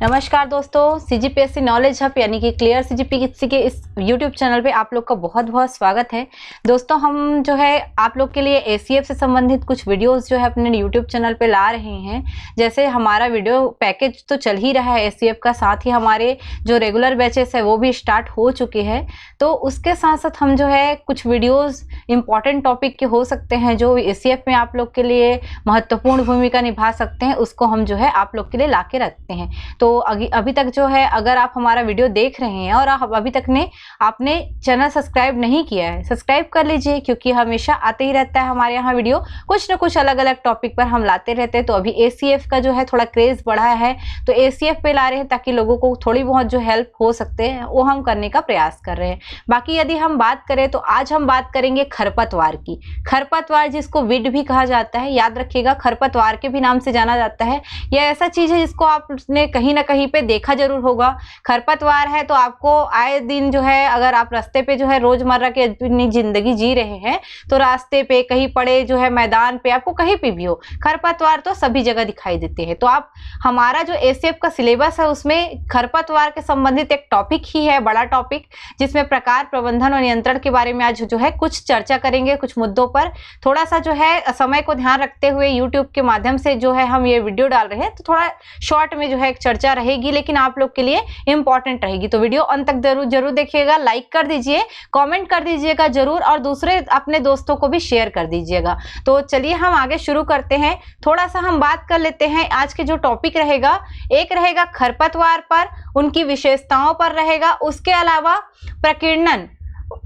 नमस्कार दोस्तों, CGPSC knowledge hub यानी कि क्लियर सीजीपीएससी के इस यूट्यूब चैनल पे आप लोग का बहुत बहुत स्वागत है। दोस्तों हम जो है आप लोग के लिए एसीएफ से संबंधित कुछ वीडियोस जो है अपने यूट्यूब चैनल पे ला रहे हैं। जैसे हमारा वीडियो पैकेज तो चल ही रहा है एसीएफ का, साथ ही हमारे जो रेगुलर बैचेस है वो भी स्टार्ट हो चुके हैं। तो उसके साथ साथ हम जो है कुछ वीडियोज़ इंपॉर्टेंट टॉपिक के हो सकते हैं जो एसीएफ में आप लोग के लिए महत्वपूर्ण भूमिका निभा सकते हैं, उसको हम जो है आप लोग के लिए ला के रखते हैं। तो अभी तक जो है अगर आप हमारा वीडियो देख रहे हैं और आप अभी तक आपने चैनल सब्सक्राइब नहीं किया है, सब्सक्राइब कर लीजिए, क्योंकि हमेशा आते ही रहता है हमारे यहाँ वीडियो, कुछ ना कुछ अलग अलग टॉपिक पर हम लाते रहते हैं। तो अभी एसीएफ का जो है थोड़ा क्रेज बढ़ा है, तो एसीएफ पे ला रहे हैं ताकि लोगों को थोड़ी बहुत जो हेल्प हो सकते हैं वो हम करने का प्रयास कर रहे हैं। बाकी यदि हम बात करें तो आज हम बात करेंगे खरपतवार की। खरपतवार जिसको वीड भी कहा जाता है, याद रखिएगा खरपतवार के भी नाम से जाना जाता है। यह ऐसा चीज है जिसको आपने कहीं ना कहीं पे देखा जरूर होगा। खरपतवार है तो आपको आए दिन जो है, अगर आप रास्ते पे जो है रोजमर्रा की अपनी जिंदगी जी रहे हैं तो रास्ते पे कहीं पड़े जो है मैदान पे, आपको कहीं पे भी हो, खरपतवार तो सभी जगह दिखाई देते हैं। तो आप हमारा जो एसीएफ का सिलेबस है उसमें खरपतवार के संबंधित एक टॉपिक ही है, बड़ा टॉपिक, जिसमें प्रकार, प्रबंधन और नियंत्रण के बारे में आज जो है कुछ चर्चा करेंगे। कुछ मुद्दों पर थोड़ा सा जो है समय को ध्यान रखते हुए यूट्यूब के माध्यम से जो है हम ये वीडियो डाल रहे हैं, तो थोड़ा शॉर्ट में जो है एक चर्चा रहेगी, लेकिन आप लोग के लिए इंपॉर्टेंट रहेगी। तो वीडियो अंत तक जरूर देखिएगा, लाइक कर दीजिए, कमेंट कर दीजिएगा जरूर, और दूसरे अपने दोस्तों को भी शेयर कर दीजिएगा। तो चलिए हम आगे शुरू करते हैं। थोड़ा सा हम बात कर लेते हैं आज के जो टॉपिक रहेगा। एक रहेगा खरपतवार पर, उनकी विशेषताओं पर रहेगा। उसके अलावा प्रकीर्णन,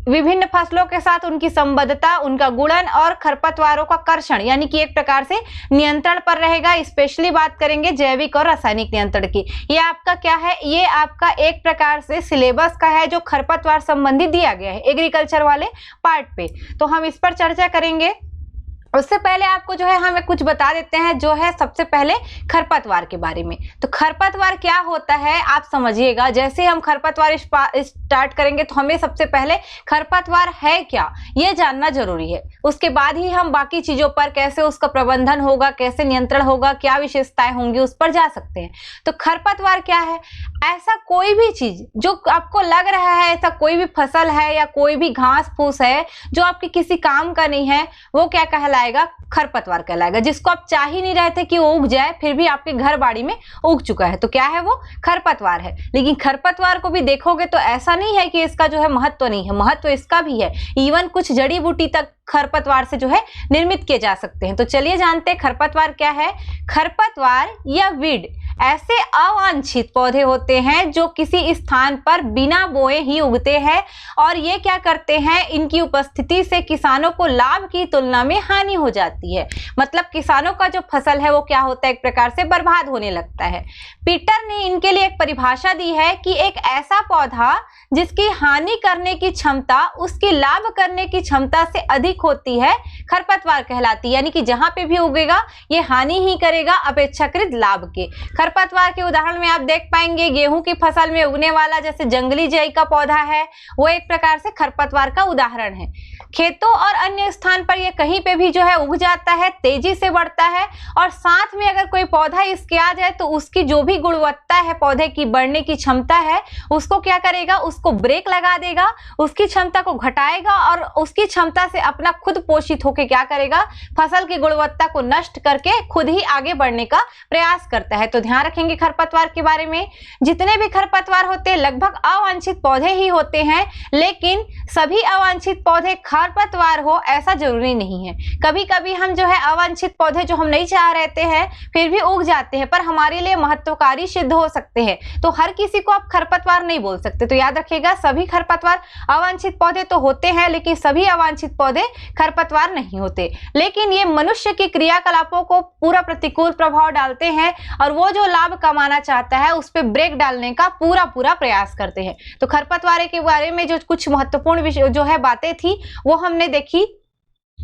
विभिन्न फसलों के साथ उनकी संबद्धता, उनका गुणन और खरपतवारों का कर्षण यानी कि एक प्रकार से नियंत्रण पर रहेगा। स्पेशली बात करेंगे जैविक और रासायनिक नियंत्रण की। ये आपका क्या है, ये आपका एक प्रकार से सिलेबस का है जो खरपतवार संबंधी दिया गया है एग्रीकल्चर वाले पार्ट पे। तो हम इस पर चर्चा करेंगे। उससे पहले आपको जो है हम कुछ बता देते हैं जो है सबसे पहले खरपतवार के बारे में। तो खरपतवार क्या होता है आप समझिएगा। जैसे हम खरपतवार स्टार्ट करेंगे तो हमें सबसे पहले खरपतवार है क्या ये जानना जरूरी है। उसके बाद ही हम बाकी चीजों पर, कैसे उसका प्रबंधन होगा, कैसे नियंत्रण होगा, क्या विशेषताएं होंगी, उस पर जा सकते हैं। तो खरपतवार क्या है, ऐसा कोई भी चीज जो आपको लग रहा है, ऐसा कोई भी फसल है या कोई भी घास फूस है जो आपके किसी काम का नहीं है, वो क्या कहलाएगा, खरपतवार कहलाएगा। जिसको आप चाह ही नहीं रहे थे कि वो उग जाए, फिर भी आपके घर बाड़ी में उग चुका है, तो क्या है वो खरपतवार है। लेकिन खरपतवार को भी देखोगे तो ऐसा नहीं है कि इसका जो है महत्व नहीं है, महत्व इसका भी है। इवन कुछ जड़ी बूटी तक खरपतवार से जो है निर्मित किए जा सकते हैं। तो चलिए जानते हैं खरपतवार क्या है। खरपतवार या वीड ऐसे अवांछित पौधे होते हैं जो किसी स्थान पर बिना बोए ही उगते हैं, और ये क्या करते हैं, इनकी उपस्थिति से किसानों को लाभ की तुलना में हानि हो जाती है। मतलब किसानों का जो फसल है वो क्या होता है, एक प्रकार से बर्बाद होने लगता है। पीटर ने इनके लिए एक परिभाषा दी है कि एक ऐसा पौधा जिसकी हानि करने की क्षमता उसकी लाभ करने की क्षमता से अधिक होती है खरपतवार कहलाती है। यानी कि जहां पे भी उगेगा ये हानि ही करेगा अपेक्षाकृत लाभ के। खरपतवार के उदाहरण में आप देख पाएंगे गेहूं की फसल में उगने वाला जैसे जंगली जई का पौधा है, वो एक प्रकार से खरपतवार का उदाहरण है। खेतों और अन्य स्थान पर ये कहीं पे भी जो है उग जाता है, तेजी से बढ़ता है, और साथ में अगर कोई पौधा इसके आ जाए तो उसकी जो भी गुणवत्ता है, पौधे की बढ़ने की क्षमता है, उसको क्या करेगा, उसको ब्रेक लगा देगा, उसकी क्षमता को घटाएगा, और उसकी क्षमता से अपना खुद पोषित होकर क्या करेगा, फसल की गुणवत्ता को नष्ट करके खुद ही आगे बढ़ने का प्रयास करता है। तो ध्यान रखेंगे खरपतवार के बारे में। जितने भी खरपतवार होते हैं लगभग अवांछित पौधे ही होते हैं, लेकिन सभी अवांछित पौधे खरपतवार हो ऐसा जरूरी नहीं है। कभी कभी हम जो है अवांछित पौधे जो हम नहीं चाह रहते हैं फिर भी उग जाते हैं, पर हमारे लिए महत्वकारी सिद्ध हो सकते हैं। तो हर किसी को आप खरपतवार नहीं बोल सकते। तो याद रखिएगा सभी खरपतवार अवांछित पौधे तो होते हैं, लेकिन सभी अवांछित पौधे खरपतवार नहीं होते। लेकिन ये मनुष्य की क्रियाकलापों को पूरा प्रतिकूल प्रभाव डालते हैं, और वो जो लाभ कमाना चाहता है उस पर ब्रेक डालने का पूरा प्रयास करते हैं। तो खरपतवार के बारे में जो कुछ महत्वपूर्ण जो है बातें थी वो हमने देखी।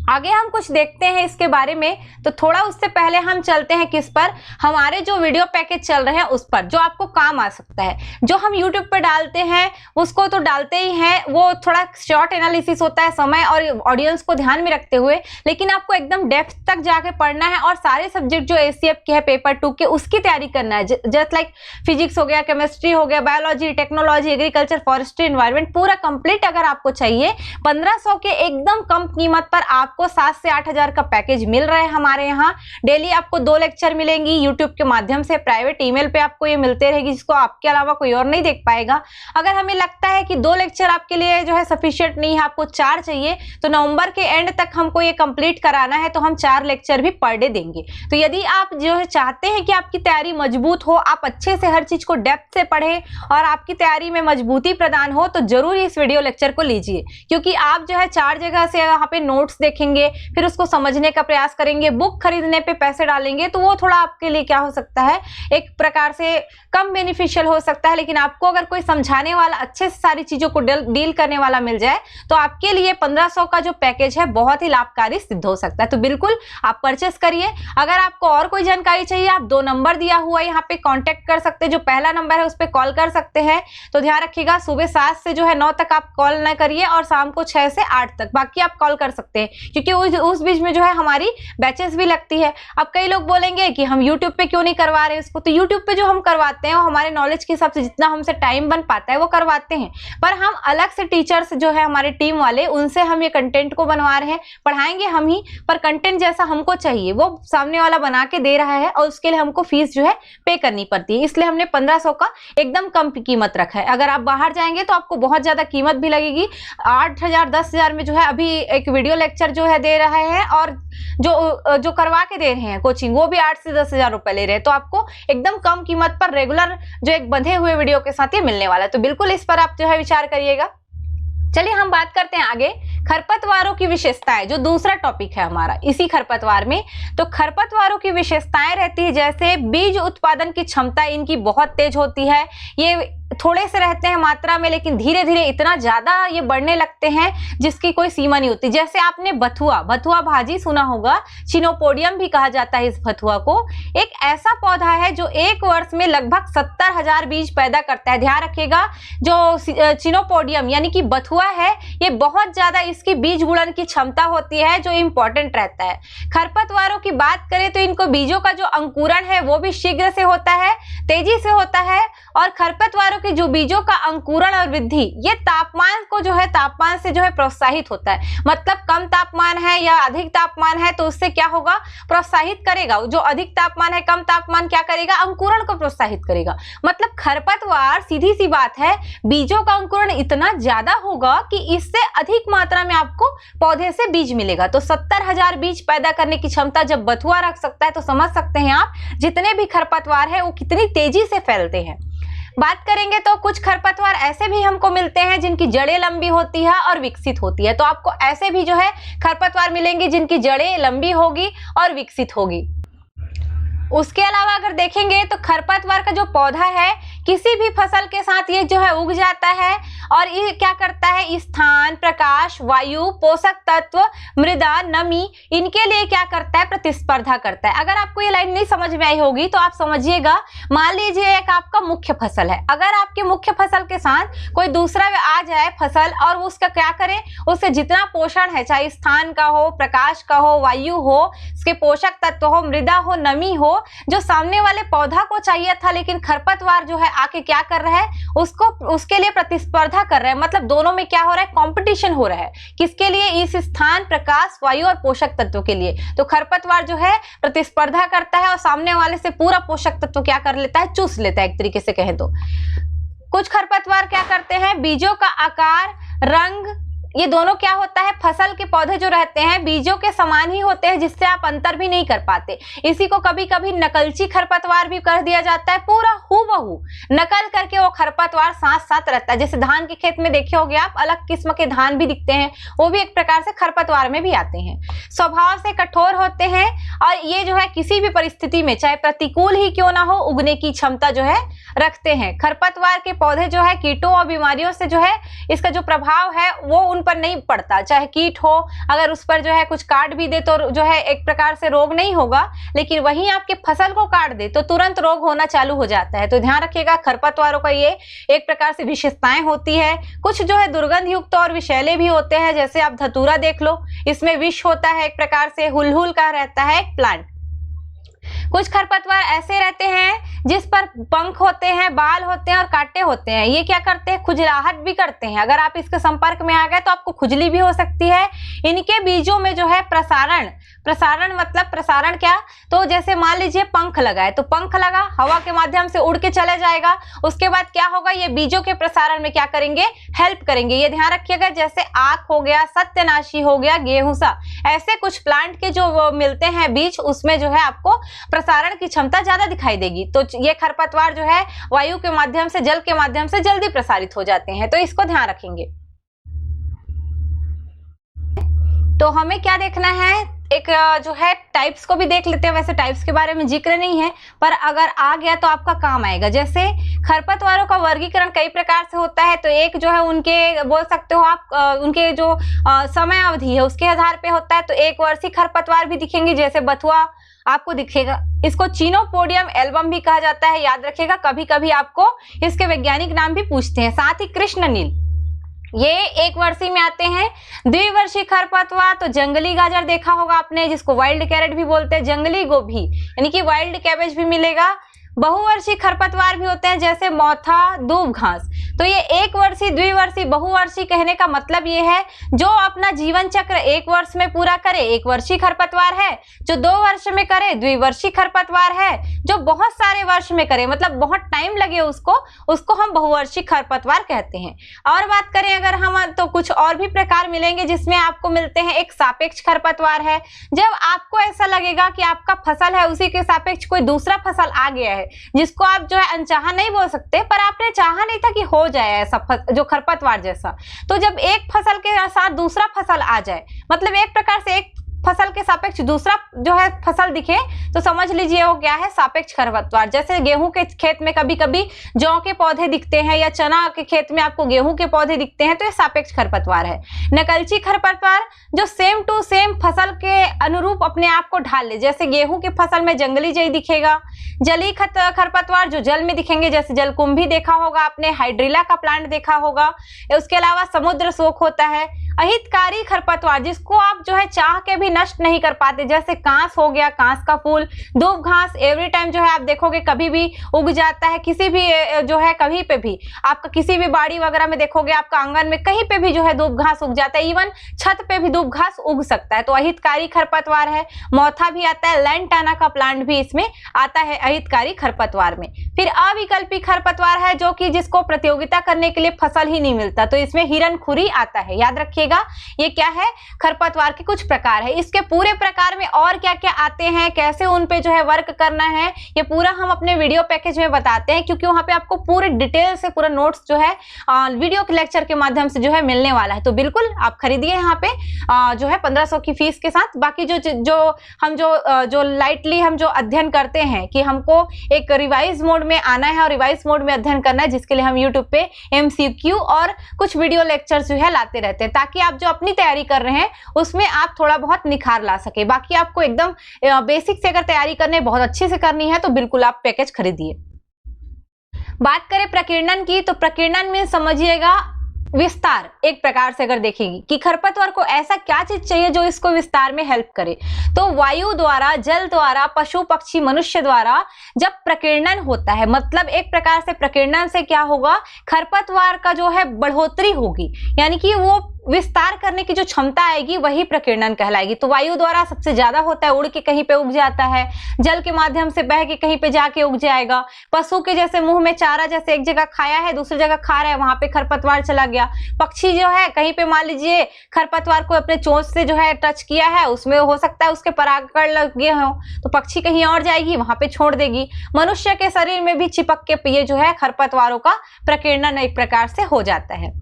आगे हम कुछ देखते हैं इसके बारे में, तो थोड़ा उससे पहले हम चलते हैं किस पर, हमारे जो वीडियो पैकेज चल रहे हैं उस पर, जो आपको काम आ सकता है। जो हम YouTube पर डालते हैं उसको तो डालते ही हैं, वो थोड़ा शॉर्ट एनालिसिस होता है समय और ऑडियंस को ध्यान में रखते हुए, लेकिन आपको एकदम डेप्थ तक जाके पढ़ना है और सारे सब्जेक्ट जो ACF के है पेपर 2 के उसकी तैयारी करना है। जस्ट लाइक फिजिक्स हो गया, केमिस्ट्री हो गया, biology, technology, agriculture, forestry, environment, पूरा कंप्लीट अगर आपको चाहिए 1500 के एकदम कम कीमत पर आपको 7 से 8 हजार का पैकेज मिल रहा है हमारे यहाँ। डेली आपको 2 लेक्चर मिलेंगी यूट्यूब के माध्यम से, प्राइवेट ईमेल पे आपको ये मिलते रहेगी, जिसको आपके अलावा कोई और नहीं देख पाएगा। अगर हमें लगता है कि 2 लेक्चर आपके लिए जो है सफिशिएंट नहीं है, आपको 4 चाहिए, तो नवंबर के एंड तक हमको ये कंप्लीट कराना है, तो हम 4 लेक्चर भी पर डे देंगे। तो यदि आप जो है चाहते हैं कि आपकी तैयारी मजबूत हो, आप अच्छे से हर चीज को डेप्थ से पढ़े और आपकी तैयारी में मजबूती प्रदान हो, तो जरूर इस वीडियो लेक्चर को लीजिए, क्योंकि आप जो है 4 जगह से यहाँ पे नोट्स देखेंगे, फिर उसको समझने का प्रयास करेंगे, बुक खरीदने पे पैसे डालेंगे, तो वो थोड़ा आपके लिए क्या हो सकता है, एक प्रकार से कम बेनिफिशियल हो सकता है। लेकिन आपको अगर कोई समझाने वाला, अच्छे से सारी चीजों को डील करने वाला मिल जाए, तो आपके लिए 1500 का जो पैकेज है बहुत ही लाभकारी सिद्ध हो सकता है। तो बिल्कुल आप परचेस करिए। अगर आपको और कोई जानकारी चाहिए, आप 2 नंबर दिया हुआ है यहाँ पे कांटेक्ट कर सकते हैं। जो पहला नंबर है उस पर कॉल कर सकते हैं। तो ध्यान रखिएगा, सुबह 7 से जो है 9 तक आप कॉल ना करिए और शाम को 6 से 8 तक, बाकी आप कॉल कर सकते हैं, क्योंकि उस बीच में जो है हमारी बैचेस भी लगती है। अब कई लोग बोलेंगे कि हम YouTube पे क्यों नहीं करवा रहे इसको, तो YouTube पे जो हम करवाते हैं वो हमारे नॉलेज के हिसाब से जितना हमसे टाइम बन पाता है वो करवाते हैं, पर हम अलग से टीचर्स जो है हमारे टीम वाले, उनसे हम ये कंटेंट को बनवा रहे हैं। पढ़ाएंगे हम ही, पर कंटेंट जैसा हमको चाहिए वो सामने वाला बना के दे रहा है, और उसके लिए हमको फीस जो है पे करनी पड़ती है। इसलिए हमने 1500 का एकदम कम कीमत रखा है। अगर आप बाहर जाएंगे तो आपको बहुत ज्यादा कीमत भी लगेगी। 8000 10,000 में जो है अभी एक वीडियो लेक्चर जो है दे रहा है, और जो करवा के दे रहे हैं कोचिंग, वो भी 8 से 10,000 रुपए ले रहे हैं। तो आपको एकदम कम कीमत पर रेगुलर जो एक बंधे हुए वीडियो के साथ ये मिलने वाला है। तो बिल्कुल इस पर आप जो है विचार करिएगा। चलिए हम बात करते हैं आगे खरपतवारों की विशेषताएं, जो दूसरा टॉपिक है हमारा इसी खरपतवार में। तो खरपतवारों की विशेषताएं रहती है, जैसे बीज उत्पादन की क्षमता इनकी बहुत तेज होती है। ये थोड़े से रहते हैं मात्रा में, लेकिन धीरे धीरे इतना ज्यादा ये बढ़ने लगते हैं जिसकी कोई सीमा नहीं होती। जैसे आपने बथुआ भाजी सुना होगा, चिनोपोडियम भी कहा जाता है इस बथुआ को। एक ऐसा पौधा है जो 1 वर्ष में लगभग 70,000 बीज पैदा करता है। ध्यान रखिएगा, जो चिनोपोडियम यानी कि बथुआ है, ये बहुत ज्यादा इसकी बीज गुणन की क्षमता होती है, जो इंपॉर्टेंट रहता है। खरपतवारों की बात करें तो इनको बीजों का जो अंकुरण है वो भी शीघ्र से होता है, तेजी से होता है। और खरपतवारों के जो बीजों का अंकुरण और वृद्धि, ये तापमान को जो है, तापमान से जो है प्रोत्साहित होता है। मतलब कम तापमान है या अधिक तापमान है तो उससे क्या होगा, प्रोत्साहित करेगा। जो अधिक तापमान है, कम तापमान क्या करेगा, अंकुरण को प्रोत्साहित करेगा। मतलब खरपतवार, सीधी सी बात है, बीजों का अंकुरण इतना ज्यादा होगा कि इससे अधिक मात्रा में आपको पौधे से बीज मिलेगा। तो 70,000 बीज पैदा करने की क्षमता जब बथुआ रख सकता है, तो समझ सकते हैं आप जितने भी खरपतवार है वो कितनी तेजी से फैलते हैं। बात करेंगे तो कुछ खरपतवार ऐसे भी हमको मिलते हैं जिनकी जड़ें लंबी होती है और विकसित होती है। तो आपको ऐसे भी जो है खरपतवार मिलेंगे जिनकी जड़ें लंबी होगी और विकसित होगी। उसके अलावा अगर देखेंगे तो खरपतवार का जो पौधा है, किसी भी फसल के साथ ये जो है उग जाता है, और ये क्या करता है, स्थान, प्रकाश, वायु, पोषक तत्व, मृदा, नमी, इनके लिए क्या करता है, प्रतिस्पर्धा करता है। अगर आपको ये लाइन नहीं समझ में आई होगी तो आप समझिएगा, मान लीजिए एक आपका मुख्य फसल है, अगर आपके मुख्य फसल के साथ कोई दूसरा आ जाए फसल और उसका क्या करे, उससे जितना पोषण है, चाहे स्थान का हो, प्रकाश का हो, वायु हो, इसके पोषक तत्व हो, मृदा हो, नमी हो, जो सामने वाले पौधा को चाहिए था, लेकिन खरपतवार जो है आके क्या कर रहा है, उसके लिए प्रतिस्पर्धा कर रहा है। मतलब दोनों में क्या हो रहा है, कंपटीशन हो रहा है। किसके लिए, इस स्थान, प्रकाश, वायु और पोषक तत्व के लिए। तो खरपतवार जो है प्रतिस्पर्धा करता है और सामने वाले से पूरा पोषक तत्व क्या कर लेता है, चूस लेता है, एक तरीके से कहें तो। कुछ खरपतवार क्या करते हैं, बीजों का आकार, रंग, ये दोनों क्या होता है, फसल के पौधे जो रहते हैं बीजों के समान ही होते हैं, जिससे आप अंतर भी नहीं कर पाते। इसी को कभी कभी नकलची खरपतवार भी कर दिया जाता है, पूरा हूबहू नकल करके वो खरपतवार साथ साथ रहता है। जैसे धान के खेत में देखे होंगे आप, अलग किस्म के धान भी दिखते हैं, वो भी एक प्रकार से खरपतवार में भी आते हैं। स्वभाव से कठोर होते हैं और ये जो है किसी भी परिस्थिति में, चाहे प्रतिकूल ही क्यों ना हो, उगने की क्षमता जो है रखते हैं। खरपतवार के पौधे जो है कीटों और बीमारियों से जो है इसका जो प्रभाव है वो उन पर नहीं पड़ता। चाहे कीट हो, अगर उस पर जो है कुछ काट भी दे तो जो है एक प्रकार से रोग नहीं होगा, लेकिन वहीं आपके फसल को काट दे तो तुरंत रोग होना चालू हो जाता है। तो ध्यान रखिएगा, खरपतवारों का ये एक प्रकार से विशेषताएं होती है। कुछ जो है दुर्गंध युक्त और विषैले भी होते हैं, जैसे आप धतूरा देख लो, इसमें विष होता है, एक प्रकार से हुलहुल का रहता है एक प्लांट। कुछ खरपतवार ऐसे रहते हैं जिस पर पंख होते हैं, बाल होते हैं और कांटे होते हैं। ये क्या करते हैं, खुजलाहट भी करते हैं। अगर आप इसके संपर्क में आ गए तो आपको खुजली भी हो सकती है। इनके बीजों में जो है प्रसारण मतलब प्रसारण क्या, तो जैसे मान लीजिए पंख लगा है तो पंख लगा, हवा के माध्यम से उड़ के चले जाएगा। उसके बाद क्या होगा, ये बीजों के प्रसारण में क्या करेंगे, हेल्प करेंगे। ये ध्यान रखिएगा, जैसे आक हो गया, सत्यनाशी हो गया, गेहूंसा, ऐसे कुछ प्लांट के जो मिलते हैं बीज, उसमें जो है आपको प्रसारण की क्षमता ज्यादा दिखाई देगी। तो ये खरपतवार जो है वायु के माध्यम से, जल के माध्यम से जल्दी प्रसारित हो जाते हैं, तो इसको ध्यान रखेंगे। तो हमें क्या देखना है, एक जो है टाइप्स को भी देख लेते हैं। वैसे टाइप्स के बारे में जिक्र नहीं है, पर अगर आ गया तो आपका काम आएगा। जैसे खरपतवारों का वर्गीकरण कई प्रकार से होता है, तो एक जो है उनके बोल सकते हो आप उनके जो समय अवधि है उसके आधार पे होता है। तो एक वर्षीय खरपतवार भी दिखेंगे, जैसे बथुआ आपको दिखेगा। इसको चिनोपोडियम एल्बम भी कहा जाता है, याद रखिएगा। कभी कभी आपको इसके वैज्ञानिक नाम भी पूछते हैं। साथ ही कृष्णनील, ये एक वर्षीय में आते हैं। द्विवर्षीय खरपतवार तो जंगली गाजर देखा होगा आपने, जिसको वाइल्ड कैरेट भी बोलते हैं, जंगली गोभी यानी कि वाइल्ड कैबेज भी मिलेगा। बहुवर्षीय खरपतवार भी होते हैं, जैसे मोथा, दूब घास। तो ये एक वर्षीय, द्विवर्षीय, बहुवर्षीय कहने का मतलब ये है जो अपना जीवन चक्र एक वर्ष में पूरा करे, एक वर्षीय खरपतवार है। जो 2 वर्ष में करे, द्विवर्षीय खरपतवार है। जो बहुत सारे वर्ष में करे, मतलब बहुत टाइम लगे उसको हम बहुवर्षीय खरपतवार कहते हैं। और बात करें अगर हम, तो कुछ और भी प्रकार मिलेंगे जिसमें आपको मिलते हैं। एक सापेक्ष खरपतवार है, जब आपको ऐसा लगेगा कि आपका फसल है उसी के सापेक्ष कोई दूसरा फसल आ गया है, जिसको आप जो है अनचाहा नहीं बोल सकते, पर आपने चाहा नहीं था कि हो जाए ऐसा जो खरपतवार जैसा। तो जब एक फसल के साथ दूसरा फसल आ जाए, मतलब एक प्रकार से एक फसल के सापेक्ष दूसरा जो है फसल दिखे, तो समझ लीजिए वो क्या है, सापेक्ष खरपतवार। जैसे गेहूं के खेत में कभी कभी जौ के पौधे दिखते हैं, या चना के खेत में आपको गेहूं के पौधे दिखते हैं, तो ये सापेक्ष खरपतवार है। नकलची खरपतवार, जो सेम टू सेम फसल के अनुरूप अपने आप को ढाल ले, जैसे गेहूं की फसल में जंगली जई दिखेगा। जलीय खरपतवार, जो जल में दिखेंगे, जैसे जलकुंभी देखा होगा आपने, हाइड्रिला का प्लांट देखा होगा। उसके अलावा समुद्र शोक होता है। अहितकारी खरपतवार, जिसको आप जो है चाह के भी नष्ट नहीं कर पाते, जैसे कांस हो गया, कांस का फूल। दूब घास एवरी टाइम जो है आप देखोगे कभी भी उग जाता है, किसी भी जो है कहीं पे भी आपका किसी भी बाड़ी वगैरह में देखोगे, आपका आंगन में कहीं पे भी जो है दूब घास उग जाता है, इवन छत पे भी दूब घास उग सकता है। तो अहितकारी खरपतवार है। मोथा भी आता है, लैंटाना का प्लांट भी इसमें आता है अहितकारी खरपतवार में। फिर अविकल्पी खरपतवार है, जो कि जिसको प्रतियोगिता करने के लिए फसल ही नहीं मिलता, तो इसमें हिरणखुरी आता है। याद रखिएगा, ये क्या है, खरपतवार के कुछ प्रकार है। इसके पूरे प्रकार में और क्या क्या आते हैं, कैसे उन पे जो है वर्क करना है, ये पूरा हम अपने वीडियो पैकेज में बताते हैं, क्योंकि वहां पे आपको पूरे डिटेल से पूरा नोट्स जो है वीडियो के लेक्चर के माध्यम से जो है मिलने वाला है। तो बिल्कुल आप खरीदिए यहाँ पे जो है 1500 की फीस के साथ। बाकी जो लाइटली हम जो अध्ययन करते हैं कि हमको एक रिवाइज मोड में आना है और रिवाइज मोड में अध्ययन करना है, जिसके लिए हम यूट्यूब पे MCQ और कुछ वीडियो लेक्चर जो है लाते रहते हैं, ताकि आप जो अपनी तैयारी कर रहे हैं उसमें आप थोड़ा बहुत निखार ला सके। बाकी आपको एकदम बेसिक से अगर तैयारी करनी है, बहुत अच्छे से करनी है, तो बिल्कुल आप पैकेज खरीदिए। बात करें प्रकीर्णन की, तो प्रकीर्णन में समझिएगा विस्तार, एक प्रकार से अगर देखेंगे कि खरपतवार को ऐसा क्या चीज चाहिए जो इसको विस्तार में हेल्प करे। तो वायु द्वारा, जल द्वारा, पशु पक्षी मनुष्य द्वारा जब प्रकीर्णन होता है, मतलब एक प्रकार से प्रकीर्णन से क्या होगा, खरपतवार का जो है बढ़ोतरी होगी, यानी कि वो विस्तार करने की जो क्षमता आएगी वही प्रकीर्णन कहलाएगी। तो वायु द्वारा सबसे ज्यादा होता है, उड़ के कहीं पे उग जाता है, जल के माध्यम से बह के कहीं पे जाके उग जाएगा। पशु के जैसे मुंह में चारा, जैसे एक जगह खाया है दूसरी जगह खा रहा है, वहां पे खरपतवार चला गया। पक्षी जो है कहीं पे मान लीजिए खरपतवार को अपने चोंच से जो है टच किया है, उसमें हो सकता है उसके परागकण लग गए हो, तो पक्षी कहीं और जाएगी, वहां पे छोड़ देगी। मनुष्य के शरीर में भी चिपक के ये जो है खरपतवारों का प्रकीर्णन एक प्रकार से हो जाता है।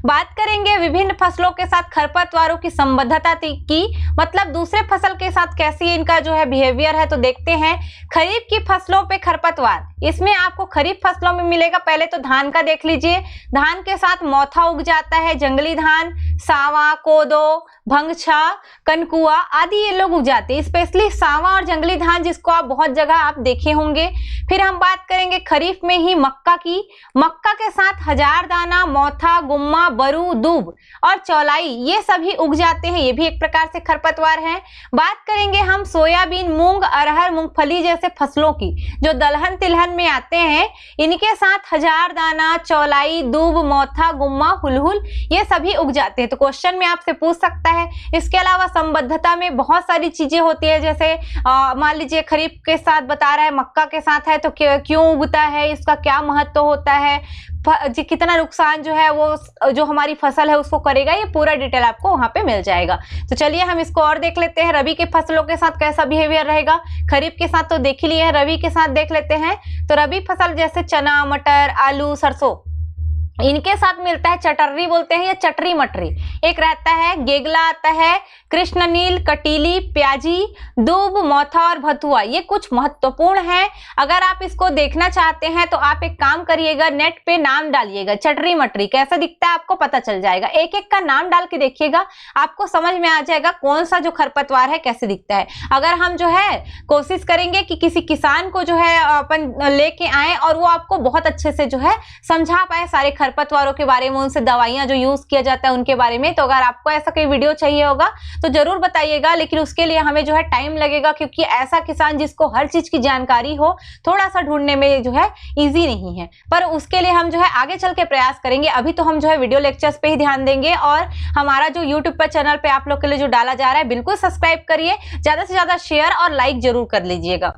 बात करेंगे विभिन्न फसलों के साथ खरपतवारों की संबद्धता की, मतलब दूसरे फसल के साथ कैसी इनका जो है बिहेवियर है। तो देखते हैं खरीफ की फसलों पे खरपतवार, इसमें आपको खरीफ फसलों में मिलेगा। पहले तो धान का देख लीजिए, धान के साथ मोथा उग जाता है, जंगली धान, सावा, कोदो, भंगछा, कनकुआ आदि ये लोग उग जाते हैं, स्पेशली सावा और जंगली धान जिसको आप बहुत जगह आप देखे होंगे। फिर हम बात करेंगे खरीफ में ही मक्का की, मक्का के साथ हजारदाना, मोथा, गुम्मा, बरू, दूब और चौलाई ये सभी उग जाते हैं, ये भी एक प्रकार से खरपतवार हैं। बात करेंगे हम सोयाबीन, मूंग, अरहर, मूंगफली जैसे फसलों की जो दलहन तिलहन में आते हैं, इनके साथ हजारदाना, चौलाई, दूब, मोथा, गुम्मा, हुलहुल ये सभी उग जाते हैं। तो क्वेश्चन में आपसे पूछ सकता है। इसके अलावा संबद्धता में बहुत सारी चीजें होती है, जैसे मान लीजिए खरीफ के साथ बता रहा है, मक्का के साथ है तो क्यों उगता है, इसका क्या महत्व होता है, कितना नुकसान जो है वो जो हमारी फसल है उसको करेगा, ये पूरा डिटेल आपको वहां पे मिल जाएगा। तो चलिए हम इसको और देख लेते हैं, रबी के फसलों के साथ कैसा बिहेवियर रहेगा। खरीफ के साथ तो देख ही लिए है, रबी के साथ देख लेते हैं। तो रबी फसल जैसे चना, मटर, आलू, सरसों, इनके साथ मिलता है चटर्री बोलते हैं या चटरी मटरी, एक रहता है गेगला आता है, कृष्णनील, कटीली, प्याजी, दूब, मोथा और भथुआ ये कुछ महत्वपूर्ण है। अगर आप इसको देखना चाहते हैं तो आप एक काम करिएगा, नेट पे नाम डालिएगा, चटरी मटरी कैसा दिखता है आपको पता चल जाएगा। एक एक का नाम डाल के देखिएगा, आपको समझ में आ जाएगा कौन सा जो खरपतवार है कैसे दिखता है। अगर हम जो है कोशिश करेंगे कि किसी किसान को जो है अपन लेके आए और वो आपको बहुत अच्छे से जो है समझा पाए सारे खरपतवारों के बारे में, उनसे दवाइयां जो यूज किया जाता है उनके बारे में, तो अगर आपको ऐसा कोई वीडियो चाहिए होगा तो जरूर बताइएगा। लेकिन उसके लिए हमें जो है टाइम लगेगा, क्योंकि ऐसा किसान जिसको हर चीज की जानकारी हो थोड़ा सा ढूंढने में जो है इजी नहीं है, पर उसके लिए हम जो है आगे चल के प्रयास करेंगे। अभी तो हम जो है वीडियो लेक्चर्स पे ही ध्यान देंगे, और हमारा जो यूट्यूब पर चैनल पे आप लोग के लिए जो डाला जा रहा है बिल्कुल सब्सक्राइब करिए, ज्यादा से ज्यादा शेयर और लाइक जरूर कर लीजिएगा।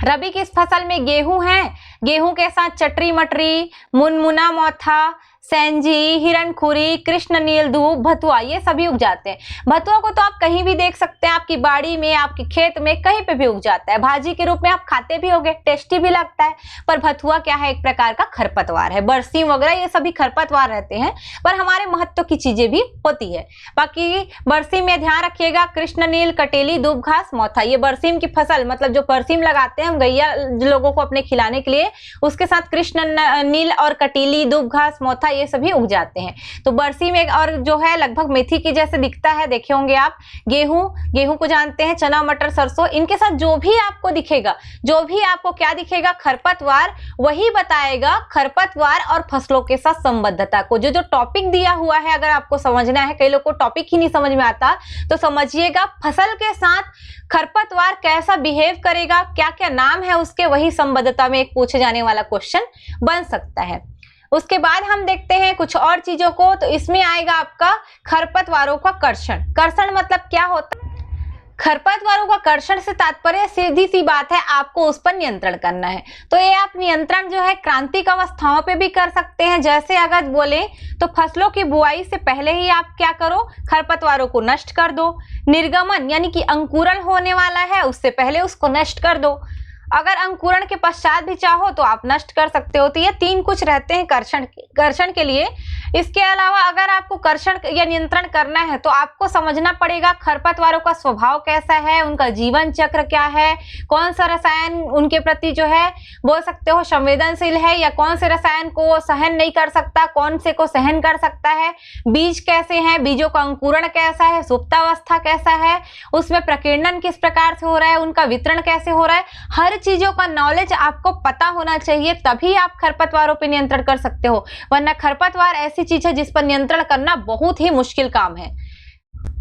रबी की इस फसल में गेहूं है, गेहूं के साथ चटरी मटरी, मुनमुना, मोथा, सेंजी, हिरणखुरी, कृष्णनील, धूप, भथुआ ये सभी उग जाते हैं। भथुआ को तो आप कहीं भी देख सकते हैं, आपकी बाड़ी में, आपके खेत में, कहीं पे भी उग जाता है। भाजी के रूप में आप खाते भी होंगे, टेस्टी भी लगता है। पर भथुआ क्या है, एक प्रकार का खरपतवार है। बरसीम वगैरह ये सभी खरपतवार रहते हैं, पर हमारे महत्व की चीजें भी होती है। बाकी बरसीम में ध्यान रखिएगा, कृष्णनील, कटेली, दूब घास, मोथा ये बरसीम की फसल, मतलब जो बरसीम लगाते हैं हम गैया लोगों को अपने खिलाने के लिए, उसके साथ कृष्णनील और कटीली, दूब घास, मोथा ये सभी उग जाते हैं। तो बरसीम एक और जो है लगभग मेथी के जैसे दिखता है, देखे होंगे आप। गेहूं को जानते हैं, चना, मटर, सरसों, इनके साथ जो भी आपको दिखेगा, जो भी आपको क्या दिखेगा खरपतवार, वही बताएगा खरपतवार और फसलों के साथ संबद्धता को। जो टॉपिक दिया हुआ है अगर आपको समझना है, कई लोग को टॉपिक ही नहीं समझ में आता, तो समझिएगा फसल के साथ खरपतवार कैसा बिहेव करेगा, क्या क्या नाम है उसके, वही संबद्धता में एक पूछे जाने वाला क्वेश्चन बन सकता है। उसके बाद हम देखते हैं कुछ और चीजों को, तो इसमें आएगा आपका खरपतवारों का कर्षण। कर्षण मतलब क्या होता है? खरपतवारों का कर्षण से तात्पर्य सीधी सी बात है, आपको उस पर नियंत्रण करना है। तो ये आप नियंत्रण जो है क्रांतिक अवस्थाओं पे भी कर सकते हैं। जैसे अगर बोले तो फसलों की बुआई से पहले ही आप क्या करो, खरपतवारों को नष्ट कर दो। निर्गमन यानी कि अंकुरण होने वाला है, उससे पहले उसको नष्ट कर दो। अगर अंकुरण के पश्चात भी चाहो तो आप नष्ट कर सकते हो। तो ये तीन कुछ रहते हैं कर्षण के लिए। इसके अलावा अगर आपको कर्षण या नियंत्रण करना है तो आपको समझना पड़ेगा खरपतवारों का स्वभाव कैसा है, उनका जीवन चक्र क्या है, कौन सा रसायन उनके प्रति जो है बोल सकते हो संवेदनशील है, या कौन से रसायन को सहन नहीं कर सकता, कौन से को सहन कर सकता है, बीज कैसे हैं, बीजों का अंकुरण कैसा है, सुप्तावस्था कैसा है, उसमें प्रकीर्णन किस प्रकार से हो रहा है, उनका वितरण कैसे हो रहा है, हर चीजों का नॉलेज आपको पता होना चाहिए, तभी आप खरपतवारों पर नियंत्रण कर सकते हो। वरना खरपतवार ऐसी चीज है जिस पर नियंत्रण करना बहुत ही मुश्किल काम है।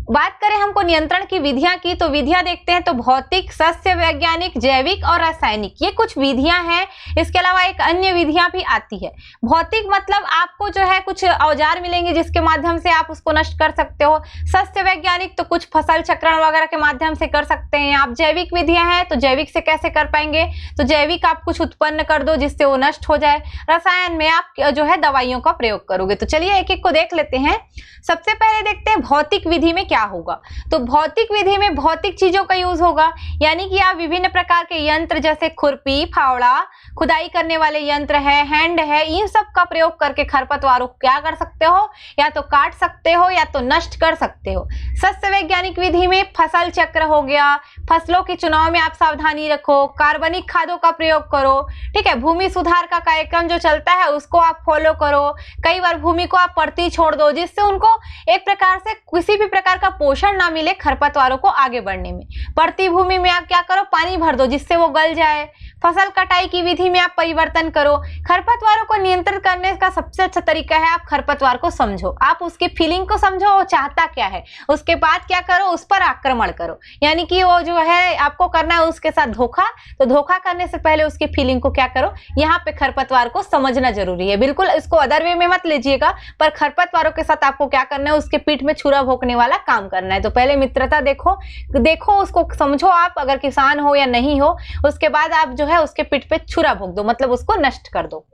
बात करें हमको नियंत्रण की विधियां की, तो विधियां देखते हैं तो भौतिक, सस्य वैज्ञानिक, जैविक और रासायनिक, ये कुछ विधियां हैं। इसके अलावा एक अन्य विधियां भी आती है। भौतिक मतलब आपको जो है कुछ औजार मिलेंगे जिसके माध्यम से आप उसको नष्ट कर सकते हो। सस्य वैज्ञानिक तो कुछ फसल चक्रण वगैरह के माध्यम से कर सकते हैं आप। जैविक विधियां हैं तो जैविक से कैसे कर पाएंगे, तो जैविक आप कुछ उत्पन्न कर दो जिससे वो नष्ट हो जाए। रसायन में आप जो है दवाइयों का प्रयोग करोगे। तो चलिए एक एक को देख लेते हैं। सबसे पहले देखते हैं भौतिक विधि में क्या होगा? तो भौतिक विधि में भौतिक चीजों का यूज होगा, यानी कि आप विभिन्न प्रकार के यंत्र जैसे खुरपी, फावड़ा, खुदाई करने वाले यंत्र है, हैंड है, इन सब का प्रयोग करके खरपतवारों को क्या कर सकते हो? या तो काट सकते हो या तो नष्ट कर सकते हो। सस्य वैज्ञानिक विधि में फसल चक्र हो गया, फसलों के चुनाव में आप सावधानी रखो, कार्बनिक खादों का प्रयोग करो, ठीक है, भूमि सुधार का कार्यक्रम जो चलता है उसको आप फॉलो करो। कई बार भूमि को आप पड़ती छोड़ दो जिससे उनको एक प्रकार से किसी भी प्रकार का पोषण ना मिले खरपतवारों को आगे बढ़ने में। पड़ती भूमि में आप क्या करो? पानी भर दो जिससे वो गल जाए। फसल कटाई की विधि में आप परिवर्तन करो। खरपतवारों को नियंत्रित करने का सबसे अच्छा तरीका है आप खरपतवार को समझो, आप उसकी फीलिंग को समझो, वो चाहता क्या है, उसके बाद क्या करो? उस पर आक्रमण करो। यानी कि वो जो है आपको करना है उसके साथ धोखा, तो धोखा करने से पहले उसकी फीलिंग को क्या करो? यहाँ पे खरपतवार को समझना जरूरी है। बिल्कुल इसको अदर वे में मत लीजिएगा, पर खरपतवारों के साथ आपको क्या करना है? उसके पीठ में छुरा भोंकने वाला काम करना है। तो पहले मित्रता देखो, उसको समझो आप, अगर किसान हो या नहीं हो, उसके बाद आप जो है उसके पीठ पे छुरा भोंक दो, मतलब उसको नष्ट कर दो।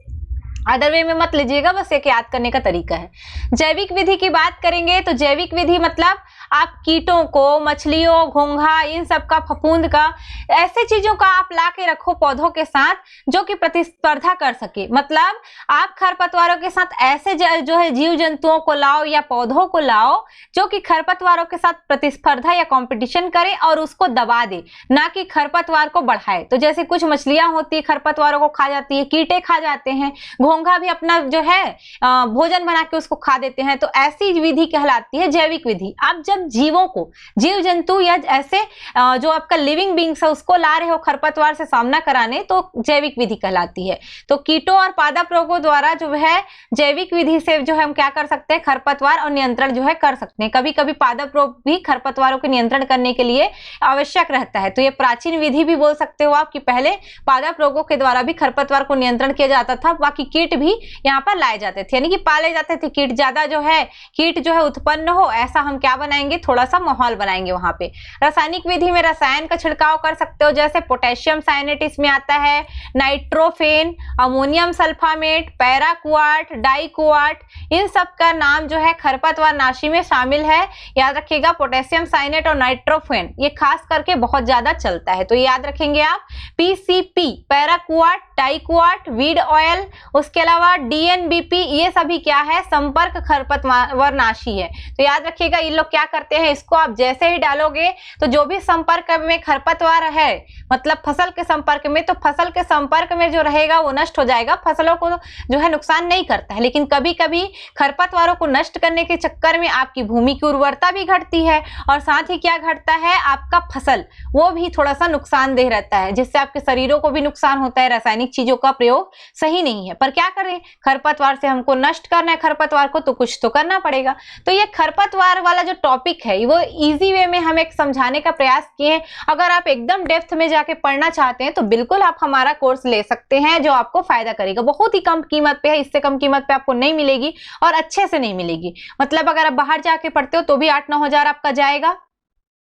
अदर वे में मत लीजिएगा, बस एक याद करने का तरीका है। जैविक विधि की बात करेंगे तो जैविक विधि मतलब आप कीटों को, मछलियों, घोंघा, इन सब का, फफूंद का, ऐसे चीजों का आप ला के रखो पौधों के साथ जो कि प्रतिस्पर्धा कर सके। मतलब आप खरपतवारों के साथ ऐसे जो है जीव जंतुओं को लाओ या पौधों को लाओ जो कि खरपतवारों के साथ प्रतिस्पर्धा या कंपटीशन करे और उसको दबा दे, ना कि खरपतवार को बढ़ाए। तो जैसे कुछ मछलियां होती है खरपतवारों को खा जाती है, कीटे खा जाते हैं, घोंघा भी अपना जो है भोजन बना के उसको खा देते हैं, तो ऐसी विधि कहलाती है जैविक विधि। आप जब जीवों को, जीव जंतु या ऐसे जो आपका लिविंग बींग्स है उसको ला रहे हो खरपतवार से सामना कराने, तो जैविक विधि कहलाती है। तो कीटों और पादप रोगों द्वारा जो है जैविक विधि से जो है हम क्या कर सकते हैं? खरपतवार और नियंत्रण जो है कर सकते हैं। कभी कभी पादप रोग भी खरपतवारों के नियंत्रण करने के लिए आवश्यक रहता है। तो ये प्राचीन विधि भी बोल सकते हो आप कि पहले पादप रोगों के द्वारा भी खरपतवार को नियंत्रण किया जाता था, बाकी कीट भी यहाँ पर लाए जाते थे, यानी कि पाले जाते थे। कीट ज्यादा जो है, कीट जो है उत्पन्न हो, ऐसा हम क्या बनाएंगे? थोड़ा सा माहौल बनाएंगे वहां पे। रासायनिक विधि में रसायन का छिड़काव कर सकते हो, जैसे पोटेशियम साइनेट इसमें आता है, नाइट्रोफेन, अमोनियम सल्फामेट, पैराक्वाट, डाइक्वाट, इन सब का नाम जो है खरपतवार नाशी में शामिल है। याद रखिएगा पोटेशियम साइनेट और नाइट्रोफेन ये खास करके बहुत ज्यादा चलता है, तो याद रखेंगे आप। PCP, paraquat, diquat, weed oil, उसके अलावा डीएनबीपी, ये सभी क्या है? संपर्क खरपतवार नाशी है। तो याद रखिएगा इन लोग क्या करते हैं, इसको आप जैसे ही डालोगे तो जो भी संपर्क में खरपतवार है, मतलब फसल के संपर्क में, तो फसल के संपर्क में जो रहेगा वो नष्ट हो जाएगा, फसलों को जो है नुकसान नहीं करता है। लेकिन कभी कभी खरपतवारों को नष्ट करने के चक्कर में आपकी भूमि की उर्वरता भी घटती है, और साथ ही क्या घटता है? आपका फसल वो भी थोड़ा सा नुकसानदेह रहता है, जिससे आपके शरीरों को भी नुकसान होता है। रासायनिक चीजों का प्रयोग सही नहीं है, पर क्या करें? खरपतवार से हमको नष्ट करना है खरपतवार को, तो कुछ तो करना पड़ेगा। तो ये खरपतवार वाला जो टॉपिक है वो इजी वे में हम एक समझाने का प्रयास किए हैं। अगर आप एकदम डेप्थ में जाके पढ़ना चाहते हैं तो बिल्कुल आप हमारा कोर्स ले सकते हैं, जो आपको फायदा करेगा। बहुत ही कम कीमत पे है, इससे कम कीमत पे आपको नहीं मिलेगी और अच्छे से नहीं मिलेगी। मतलब अगर आप बाहर जाके पढ़ते हो तो भी 8-9 हजार आपका जाएगा,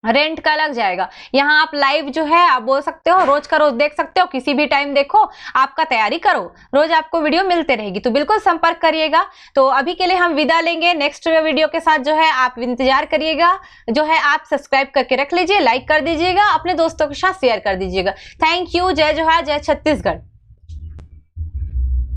रेंट का लग जाएगा। यहाँ आप लाइव जो है आप बोल सकते हो, रोज का रोज देख सकते हो, किसी भी टाइम देखो, आपका तैयारी करो, रोज आपको वीडियो मिलते रहेगी। तो बिल्कुल संपर्क करिएगा। तो अभी के लिए हम विदा लेंगे, नेक्स्ट वीडियो के साथ जो है आप इंतजार करिएगा। जो है आप सब्सक्राइब करके रख लीजिए, लाइक कर दीजिएगा, अपने दोस्तों के साथ शेयर कर दीजिएगा। Thank you. जय जोहार, जय छत्तीसगढ़।